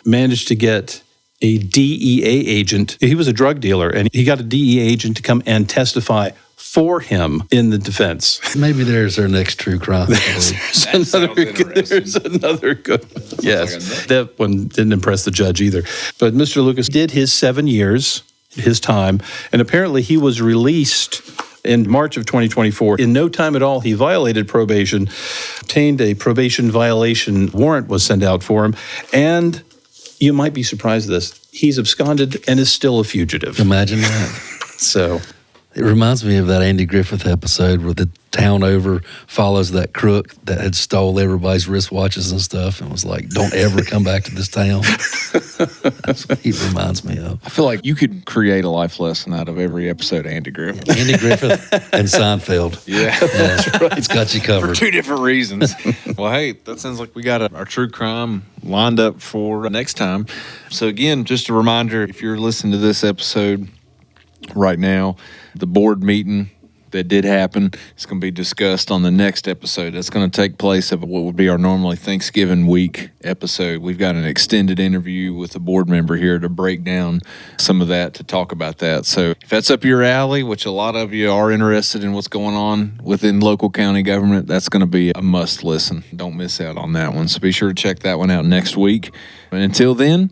managed to get a DEA agent. He was a drug dealer, and he got a DEA agent to come and testify for him in the defense. Maybe there's our next true crime. There's another good one. Yes, that one didn't impress the judge either. But Mr. Lucas did his 7 years, his time, and apparently he was released in March of 2024. In no time at all, he violated probation, obtained a probation violation warrant was sent out for him, and you might be surprised at this, he's absconded and is still a fugitive. Imagine that. So it reminds me of that Andy Griffith episode where the town over follows that crook that had stole everybody's wristwatches and stuff and was like, don't ever come back to this town. That's what he reminds me of. I feel like you could create a life lesson out of every episode of Andy Griffith. Andy Griffith and Seinfeld. Yeah. That's right. It's got you covered. For 2 different reasons. Well, hey, that sounds like we got our true crime lined up for next time. So again, just a reminder, if you're listening to this episode right now, the board meeting that did happen is going to be discussed on the next episode. That's going to take place of what would be our normally Thanksgiving week episode. We've got an extended interview with a board member here to break down some of that, to talk about that. So if that's up your alley, which a lot of you are interested in what's going on within local county government, that's going to be a must listen. Don't miss out on that one. So be sure to check that one out next week. And until then,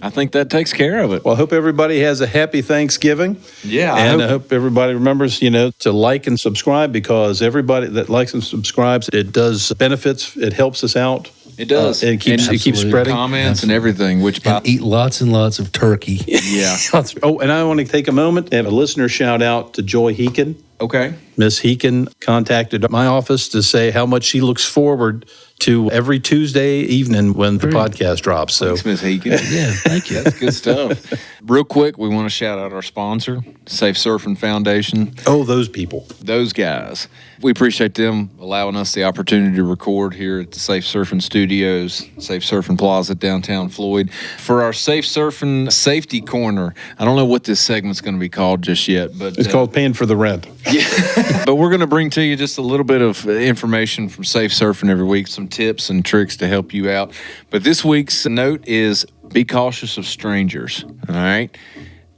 I think that takes care of it. Well, I hope everybody has a happy Thanksgiving. Yeah. And I hope everybody remembers, to like and subscribe, because everybody that likes and subscribes, it does benefits. It helps us out. It does. It keeps spreading. Comments and everything. And eat lots and lots of turkey. Yeah. Oh, and I want to take a moment and have a listener shout out to Joy Heekin. Okay. Miss Heekin contacted my office to say how much she looks forward to every Tuesday evening when the podcast drops. So, thanks, Ms. Heekin. Yeah, thank you. That's good stuff. Real quick, we want to shout out our sponsor, Safe Surfing Foundation. Oh, those people. Those guys. We appreciate them allowing us the opportunity to record here at the Safe Surfing Studios, Safe Surfing Plaza, downtown Floyd. For our Safe Surfing Safety Corner, I don't know what this segment's going to be called just yet, but it's called Paying for the Rent. Yeah. But we're going to bring to you just a little bit of information from Safe Surfing every week, some tips and tricks to help you out. But this week's note is be cautious of strangers, all right?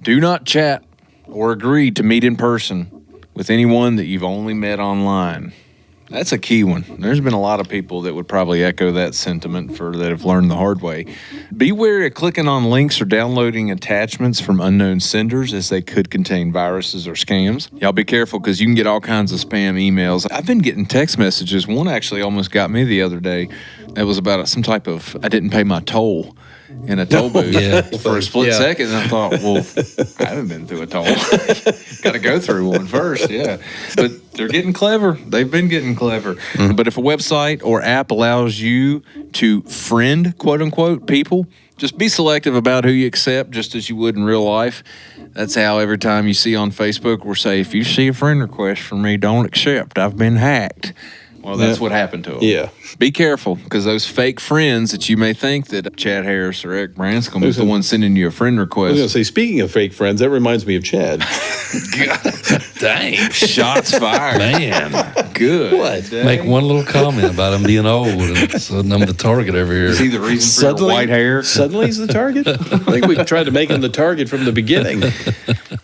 Do not chat or agree to meet in person with anyone that you've only met online. That's a key one. There's been a lot of people that would probably echo that sentiment that have learned the hard way. Be wary of clicking on links or downloading attachments from unknown senders, as they could contain viruses or scams. Y'all be careful, because you can get all kinds of spam emails. I've been getting text messages. One actually almost got me the other day. It was about some type of, I didn't pay my toll in a toll booth for a split second. And I thought, well, I haven't been through a toll. Got to go through one first, yeah. But they're getting clever. They've been getting clever. Mm-hmm. But if a website or app allows you to friend, quote unquote, people, just be selective about who you accept, just as you would in real life. That's how every time you see on Facebook, we'll say, if you see a friend request from me, don't accept. I've been hacked. Well, that's what happened to him. Yeah. Be careful, because those fake friends that you may think that Chad Harris or Eric Branscombe is the one sending you a friend I request. was going to say, speaking of fake friends, that reminds me of Chad. Dang. Shots fired. Man. Good. What? Make one little comment about him being old, and suddenly I'm the target over here. Is he the reason for your white hair? Suddenly he's the target? I think we tried to make him the target from the beginning.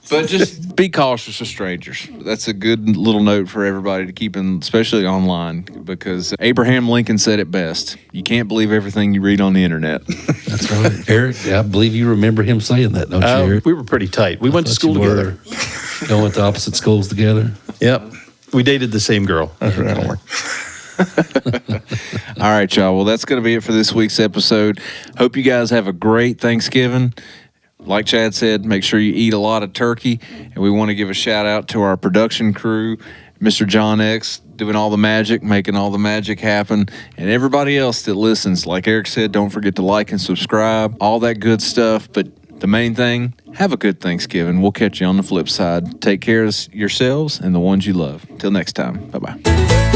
But just be cautious of strangers. That's a good little note for everybody to keep in, especially online, because Abraham Lincoln said it best. You can't believe everything you read on the internet. That's right. Eric, I believe you remember him saying that, don't you, Eric? We were pretty tight. We went to school together. Y'all went to opposite schools together? Yep. We dated the same girl. All right, y'all. Well, that's going to be it for this week's episode. Hope you guys have a great Thanksgiving. Like Chad said, make sure you eat a lot of turkey. And we want to give a shout out to our production crew, Mr. John X, doing all the magic, making all the magic happen. And everybody else that listens, like Eric said, don't forget to like and subscribe, all that good stuff. But the main thing, have a good Thanksgiving. We'll catch you on the flip side. Take care of yourselves and the ones you love. Till next time. Bye-bye.